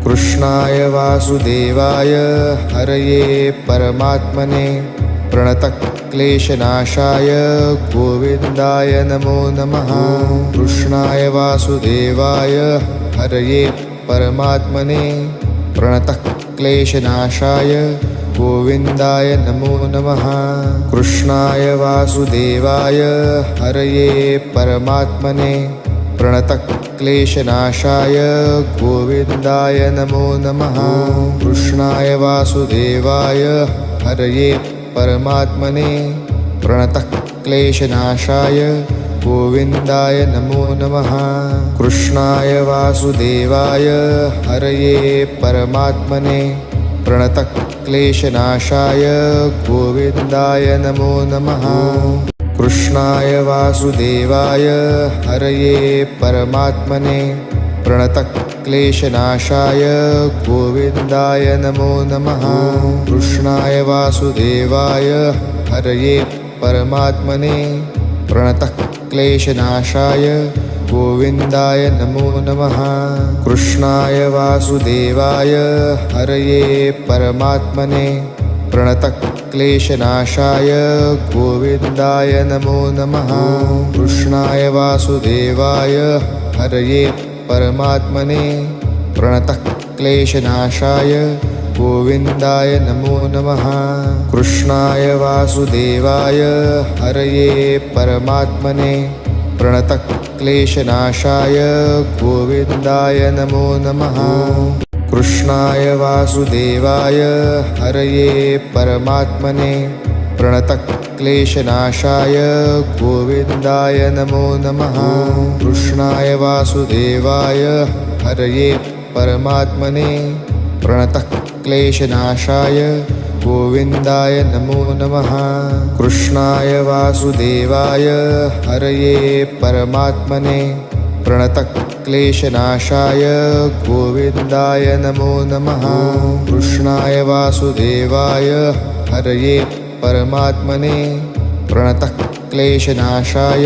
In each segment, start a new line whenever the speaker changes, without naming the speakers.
कृष्णाय वासुदेवाय हरये परमात्मने प्रणतक्लेशनाशाय गोविन्दाय नमो नमः। कृष्णाय वासुदेवाय हरये परमात्मने प्रणतक्लेशनाशाय गोविन्दाय नमो नमः। कृष्णाय वासुदेवाय हरये परमात्मने प्रणतक्लेशनाशाय गोविन्दाय नमो नमः। कृष्णाय वासुदेवाय हरये परमात्मने प्रणतक्लेशनाशाय गोविन्दाय नमो नमः। कृष्णाय वासुदेवाय हरये परमात्मने प्रणतक्लेशनाशाय गोविन्दाय नमो नमः। कृष्णाय वासुदेवाय हरये परमात्मने प्रणतक्लेशनाशाय गोविन्दाय नमो नमः। कृष्णाय वासुदेवाय हरये परमात्मने प्रणतक्लेशनाशाय गोविन्दाय नमो नमः। कृष्णाय वासुदेवाय हरये परमात्मने प्रणतक्लेशनाशाय गोविन्दाय नमो नमः। कृष्णाय वासुदेवाय हरये परमात्मने प्रणतक्लेशनाशाय गोविन्दाय नमो नमः। कृष्णाय वासुदेवाय हरये परमात्मने प्रणतक्लेशनाशाय गोविन्दाय नमो नमः। कृष्णाय वासुदेवाय हरये परमात्मने प्रणतक्लेशनाशाय गोविन्दाय नमो नमः। कृष्णाय वासुदेवाय हरये परमात्मने प्रणतक्लेशनाशाय गोविन्दाय नमो नमः। कृष्णाय वासुदेवाय हरये परमात्मने प्रणतक्लेशनाशाय गोविन्दाय नमो नमः। कृष्णाय वासुदेवाय हरये परमात्मने प्रणतक्लेशनाशाय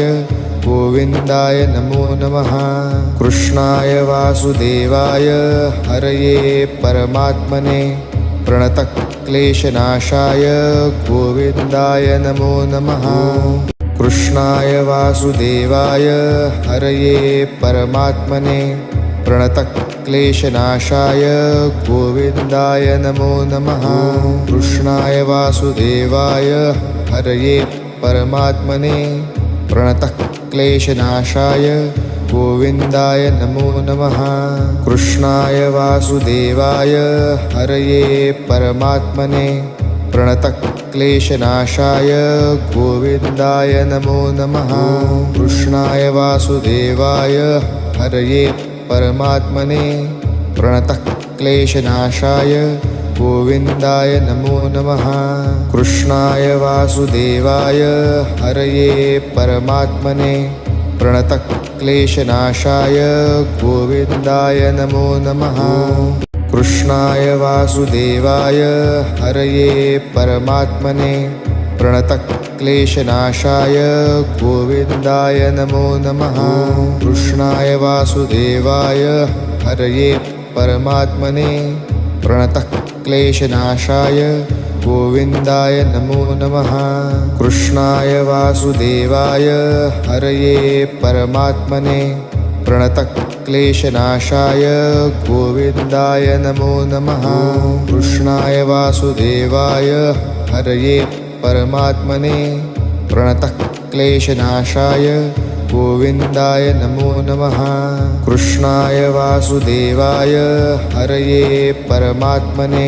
गोविन्दाय नमो नमः। कृष्णाय वासुदेवाय हरये परमात्मने प्रणतक्लेशनाशाय गोविन्दाय नमो नमः। कृष्णाय वासुदेवाय हरये परमात्मने प्रणतक्लेशनाशाय गोविन्दाय नमो नमः। कृष्णाय वासुदेवाय हरये परमात्मने प्रणतक्लेशनाशाय गोविन्दाय नमो नमः। कृष्णाय वासुदेवाय हरये परमात्मने प्रणतक्लेशनाशाय गोविन्दाय नमो नमः। कृष्णाय वासुदेवाय हरये परमात्मने प्रणतक्लेशनाशाय गोविन्दाय नमो नमः। कृष्णाय वासुदेवाय हरये परमात्मने प्रणतक्लेशनाशाय गोविन्दाय नमो नमः। कृष्णाय वासुदेवाय हरये परमात्मने प्रणतक्लेशनाशाय गोविन्दाय नमो नमः। कृष्णाय वासुदेवाय हरये परमात्मने प्रणतक्लेशनाशाय गोविन्दाय नमो नमः। कृष्णाय वासुदेवाय हरये परमात्मने प्रणतक्लेशनाशाय गोविन्दाय नमो नमः। कृष्णाय वासुदेवाय हरये परमात्मने प्रणतक्लेशनाशाय गोविन्दाय नमो नमः। कृष्णाय वासुदेवाय हरये परमात्मने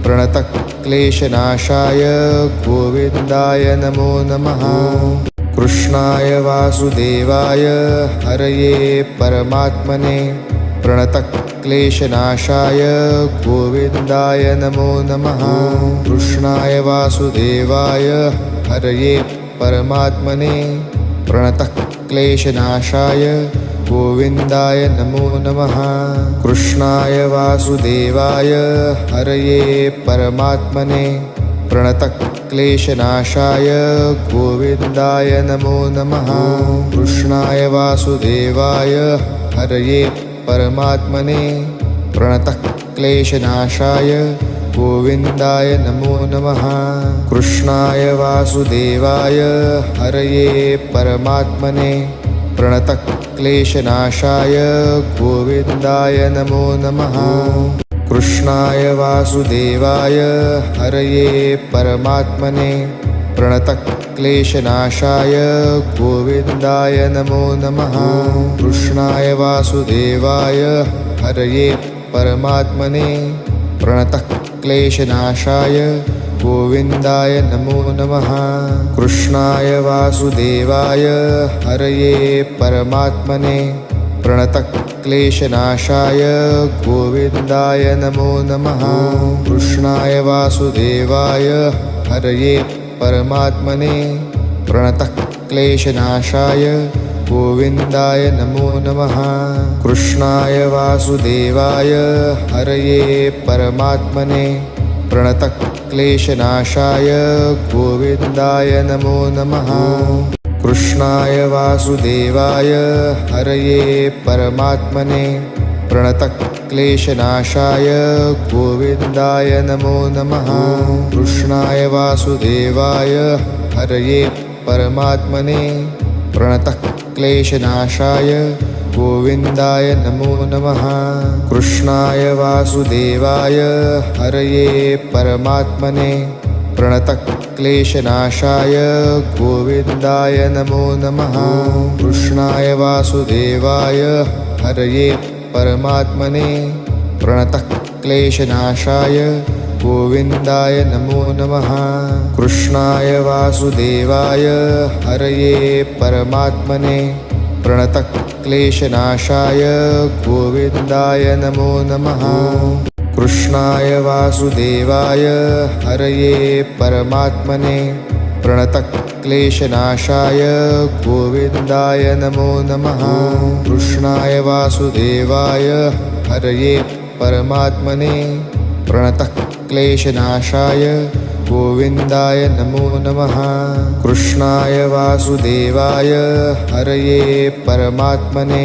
प्रणतक्लेशनाशाय गोविन्दाय नमो नमः। कृष्णाय वासुदेवाय हरये परमात्मने प्रणतक्लेशनाशाय गोविन्दाय नमो नमः। कृष्णाय वासुदेवाय हरये परमात्मने प्रणतक्लेशनाशाय गोविन्दाय नमो नमः। कृष्णाय वासुदेवाय हरये परमात्मने प्रणतक्लेशनाशाय गोविन्दाय नमो नमः। कृष्णाय वासुदेवाय हरये परमात्मने प्रणतः क्लेशनाशाय गोविन्दाय नमो नमः। कृष्णाय वासुदेवाय हरये परमात्मने प्रणतः क्लेशनाशाय गोविन्दाय नमो नमः। कृष्णाय वासुदेवाय हरये परमात्मने प्रणतः क्लेशनाशाय गोविन्दाय नमो नमः। कृष्णाय वासुदेवाय हरये परमात्मने प्रणतः क्लेशनाशाय गोविन्दाय नमो नमः। कृष्णाय वासुदेवाय हरये परमात्मने प्रणतः क्लेशनाशाय गोविन्दाय नमो नमः। कृष्णाय वासुदेवाय हरये परमात्मने प्रणतः क्लेशनाशाय गोविन्दाय नमो नमः। कृष्णाय वासुदेवाय हरये परमात्मने प्रणतः क्लेशनाशाय गोविन्दाय नमो नमः। कृष्णाय वासुदेवाय हरये परमात्मने प्रणतः क्लेशनाशाय गोविन्दाय नमो नमः। कृष्णाय वासुदेवाय हरये परमात्मने प्रणतः क्लेशनाशाय गोविन्दाय नमो नमः। कृष्णाय वासुदेवाय हरये परमात्मने प्रणतः क्लेशनाशाय गोविन्दाय नमो नमः। कृष्णाय वासुदेवाय हरये परमात्मने प्रणतः क्लेशनाशाय गोविन्दाय नमो नमः। कृष्णाय वासुदेवाय हरये परमात्मने प्रणतः क्लेशनाशाय गोविन्दाय नमो नमः। कृष्णाय वासुदेवाय हरये परमात्मने प्रणतः क्लेशनाशाय गोविन्दाय नमो नमः। कृष्णाय वासुदेवाय हरये परमात्मने प्रणतः क्लेशनाशाय गोविन्दाय नमो नमः। कृष्णाय वासुदेवाय हरये परमात्मने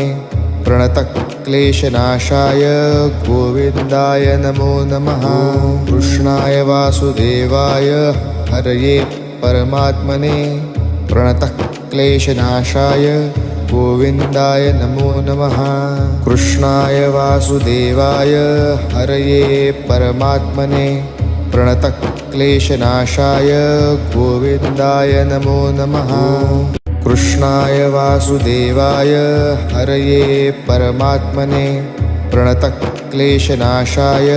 प्रणतः क्लेशनाशाय गोविन्दाय नमो नमः। कृष्णाय वासुदेवाय हरये परमात्मने प्रणतः क्लेशनाशाय गोविन्दाय नमो नमः। कृष्णाय वासुदेवाय हरये परमात्मने प्रणतः क्लेशनाशाय गोविन्दाय नमो नमः। कृष्णाय वासुदेवाय हरये परमात्मने प्रणतः क्लेशनाशाय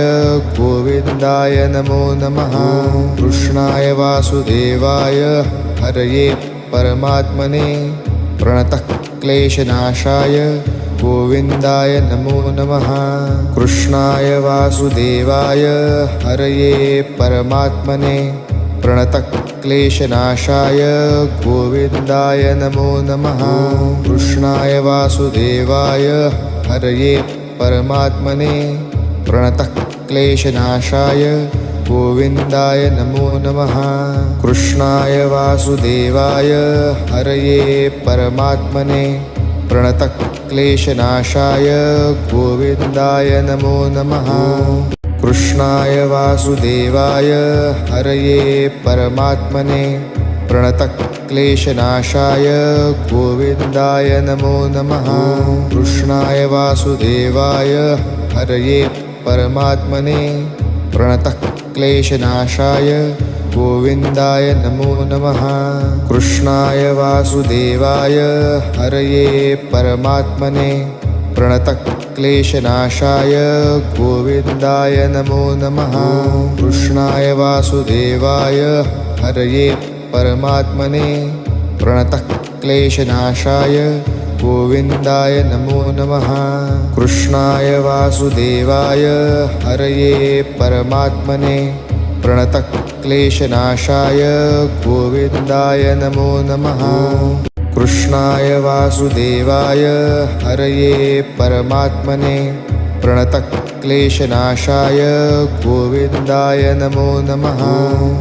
गोविन्दाय नमो नमः। कृष्णाय वासुदेवाय हरये परमात्मने प्रणतः क्लेशनाशाय गोविन्दाय नमो नमः। कृष्णाय वासुदेवाय हरये परमात्मने प्रणतः क्लेशनाशाय गोविन्दाय नमो नमः। कृष्णाय वासुदेवाय हरये परमात्मने प्रणतः क्लेशनाशाय गोविन्दाय नमो नमः। कृष्णाय वासुदेवाय हरये परमात्मने प्रणतः क्लेशनाशाय गोविन्दाय नमो नमः। कृष्णाय वासुदेवाय हरये परमात्मने प्रणतः क्लेशनाशाय गोविन्दाय नमो नमः। कृष्णाय वासुदेवाय हरये परमात्मने प्रणतः क्लेशनाशाय गोविन्दाय नमो नमः। कृष्णाय वासुदेवाय हरये परमात्मने प्रणतः क्लेशनाशाय गोविन्दाय नमो नमः। कृष्णाय वासुदेवाय हरये परमात्मने प्रणतः क्लेशनाशाय गोविन्दाय नमो नमः। कृष्णाय वासुदेवाय हरये परमात्मने प्रणतः क्लेशनाशाय गोविन्दाय नमो नमः। कृष्णाय वासुदेवाय हरये परमात्मने प्रणतः क्लेशनाशाय गोविन्दाय नमो नमः।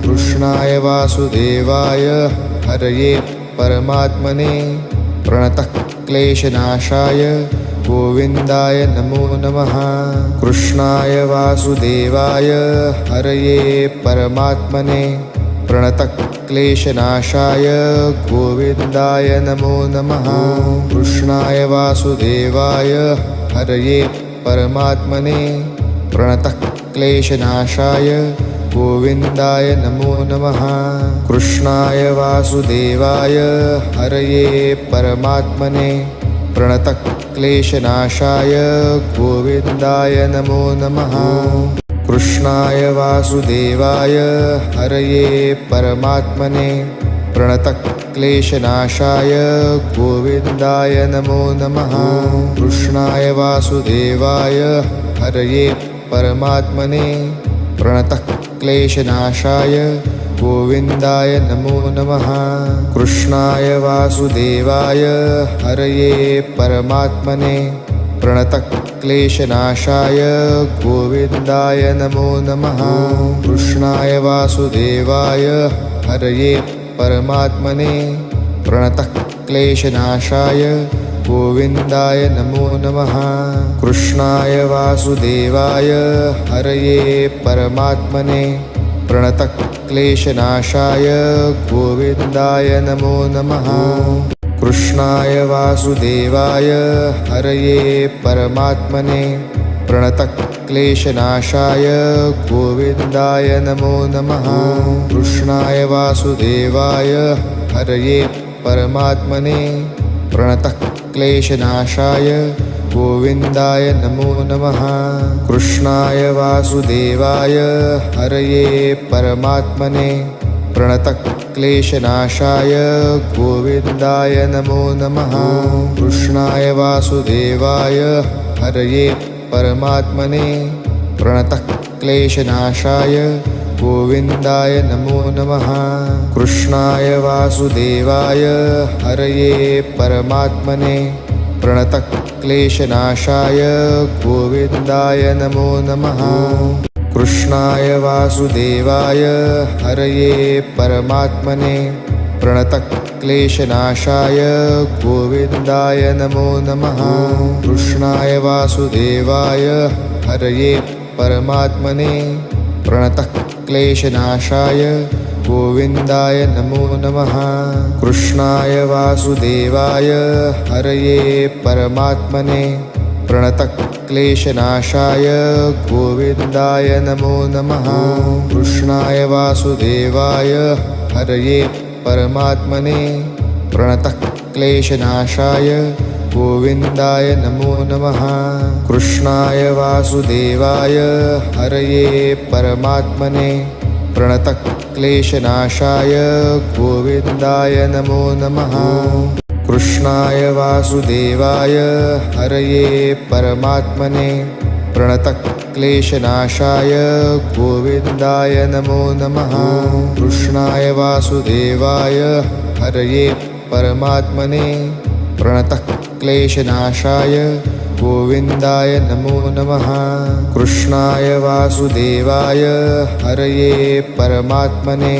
कृष्णाय वासुदेवाय हरये परमात्मने प्रणतः क्लेशनाशाय गोविन्दाय नमो नमः। कृष्णाय वासुदेवाय हरये परमात्मने प्रणतक्लेशनाशाय गोविन्दाय नमो नमः। कृष्णाय वासुदेवाय हरये परमात्मने प्रणतक्लेशनाशाय गोविन्दाय नमो नमः। कृष्णाय वासुदेवाय हरये परमात्मने प्रणतक्लेशनाशाय गोविन्दाय नमो नमः। कृष्णाय वासुदेवाय हरये परमात्मने प्रणतक्लेशनाशाय गोविन्दाय नमो नमः। कृष्णाय वासुदेवाय हरये परमात्मने प्रणतक्लेशनाशाय गोविन्दाय नमो नमः। कृष्णाय वासुदेवाय हरये परमात्मने प्रणतक्लेशनाशाय गोविन्दाय नमो नमः। कृष्णाय वासुदेवाय हरये परमात्मने प्रणतक्लेशनाशाय गोविन्दाय नमो नमः। कृष्णाय वासुदेवाय हरये परमात्मने प्रणतक्लेशनाशाय गोविन्दाय नमो नमः। कृष्णाय वासुदेवाय हरये परमात्मने प्रणतक्लेशनाशाय गोविन्दाय नमो नमः। कृष्णाय वासुदेवाय हरये परमात्मने प्रणतक्लेशनाशाय गोविन्दाय नमो नमः। कृष्णाय वासुदेवाय हरये परमात्मने प्रणतक्लेशनाशाय गोविन्दाय नमो नमः। कृष्णाय वासुदेवाय हरये परमात्मने प्रणतक्लेशनाशाय गोविन्दाय नमो नमः। कृष्णाय वासुदेवाय हरये परमात्मने प्रणतक्लेशनाशाय गोविन्दाय नमो नमः। कृष्णाय वासुदेवाय हरये परमात्मने प्रणतक्लेशनाशाय गोविन्दाय नमो नमः। कृष्णाय वासुदेवाय हरये परमात्मने प्रणतक्लेशनाशाय गोविन्दाय नमो नमः। कृष्णाय वासुदेवाय हरये परमात्मने प्रणतक्लेशनाशाय गोविन्दाय नमो नमः। कृष्णाय वासुदेवाय हरये परमात्मने प्रणतक्लेशनाशाय गोविन्दाय नमो नमः। कृष्णाय वासुदेवाय हरये परमात्मने प्रणतक्लेशनाशाय गोविन्दाय नमो नमः। कृष्णाय वासुदेवाय हरये परमात्मने प्रणतक्लेशनाशाय गोविन्दाय नमो नमः। कृष्णाय वासुदेवाय हरये परमात्मने प्रणतक्लेशनाशाय गोविन्दाय नमो नमः। कृष्णाय वासुदेवाय हरये परमात्मने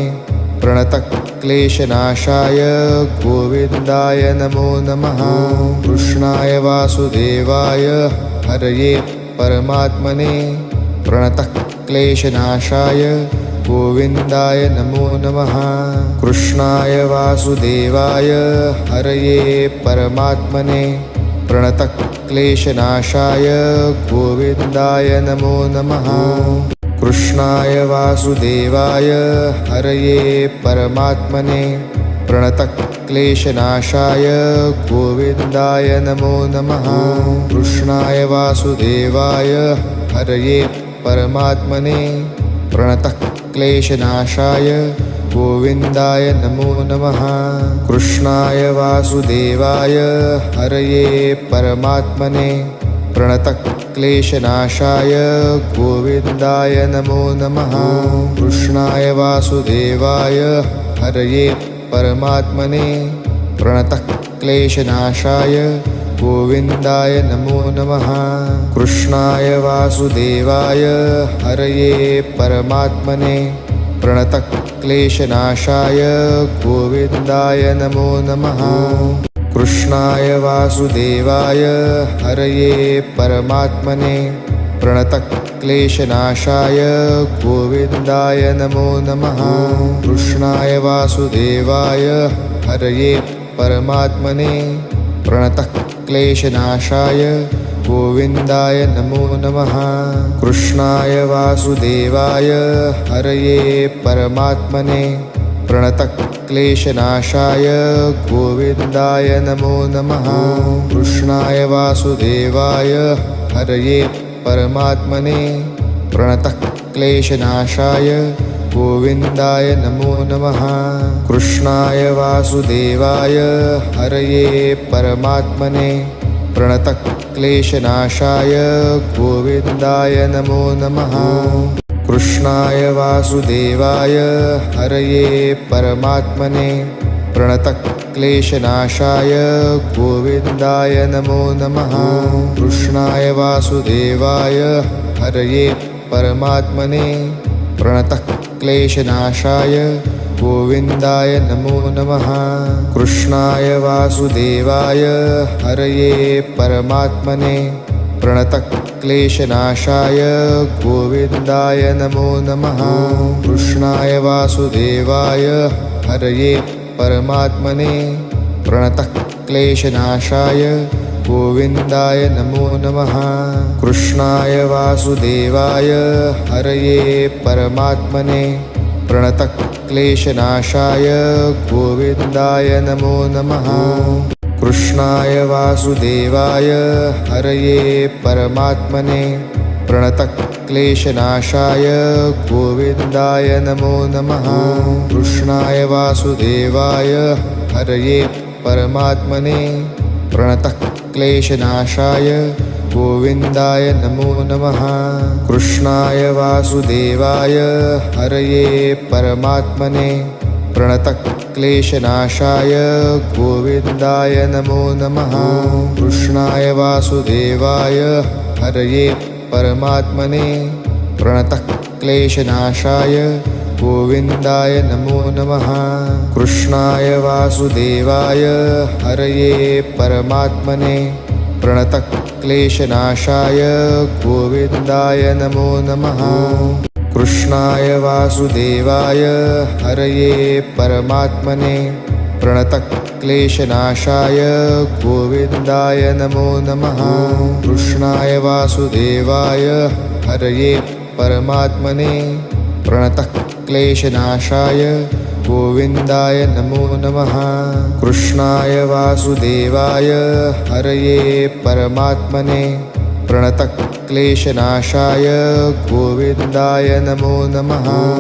प्रणतक्लेशनाशाय गोविन्दाय नमो नमः। कृष्णाय वासुदेवाय हरये परमात्मने प्रणतक्लेशनाशाय गोविन्दाय नमो नमः। कृष्णाय वासुदेवाय हरये परमात्मने प्रणतक्लेशनाशाय गोविन्दाय नमो नमः। कृष्णाय वासुदेवाय हरये परमात्मने प्रणतक्लेशनाशाय गोविन्दाय नमो नमः। कृष्णाय वासुदेवाय हरये परमात्मने प्रणतक्लेशनाशाय गोविन्दाय नमो नमः। कृष्णाय वासुदेवाय हरये परमात्मने प्रणतक्लेशनाशाय गोविन्दाय नमो नमः। कृष्णाय वासुदेवाय हरये परमात्मने प्रणतक्लेशनाशाय गोविन्दाय नमो नमः। कृष्णाय वासुदेवाय हरये परमात्मने प्रणतक्लेशनाशाय गोविन्दाय नमो नमः। कृष्णाय वासुदेवाय हरये परमात्मने प्रणतक्लेशनाशाय गोविन्दाय नमो नमः। कृष्णाय वासुदेवाय हरये परमात्मने प्रणतक्लेशनाशाय गोविन्दाय नमो नमः। कृष्णाय वासुदेवाय हरये परमात्मने प्रणतक्लेशनाशाय गोविन्दाय नमो नमः। कृष्णाय वासुदेवाय हरये परमात्मने प्रणतक्लेशनाशाय गोविन्दाय नमो नमः। कृष्णाय वासुदेवाय हरये परमात्मने प्रणतक्लेशनाशाय गोविन्दाय नमो नमः। कृष्णाय वासुदेवाय हरये परमात्मने प्रणतक्लेशनाशाय गोविन्दाय नमो नमः। कृष्णाय वासुदेवाय हरये परमात्मने प्रणतक्लेशनाशाय गोविन्दाय नमो नमः। कृष्णाय वासुदेवाय हरये परमात्मने प्रणतक्लेशनाशाय गोविन्दाय नमो नमः। कृष्णाय वासुदेवाय हरये परमात्मने प्रणतक्लेशनाशाय गोविन्दाय नमो नमः। कृष्णाय वासुदेवाय हरये परमात्मने प्रणतक्लेशनाशाय गोविन्दाय नमो नमः। कृष्णाय वासुदेवाय हरये परमात्मने प्रणतक्लेशनाशाय गोविन्दाय नमो नमः। कृष्णाय वासुदेवाय हरये परमात्मने प्रणतक्लेशनाशाय गोविन्दाय नमो नमः। कृष्णाय वासुदेवाय हरये परमात्मने प्रणतक्लेशनाशाय गोविन्दाय नमो नमः। कृष्णाय वासुदेवाय हरये परमात्मने प्रणतक्लेशनाशाय गोविन्दाय नमो नमः। कृष्णाय वासुदेवाय हरये परमात्मने प्रणतक्लेशनाशाय गोविन्दाय नमो नमः। कृष्णाय वासुदेवाय हरये परमात्मने प्रणतक्लेशनाशाय गोविन्दाय नमो नमः। कृष्णाय वासुदेवाय हरये परमात्मने प्रणतक्लेशनाशाय गोविन्दाय नमो नमः। कृष्णाय वासुदेवाय हरये परमात्मने प्रणतक्लेशनाशाय गोविन्दाय नमो नमः।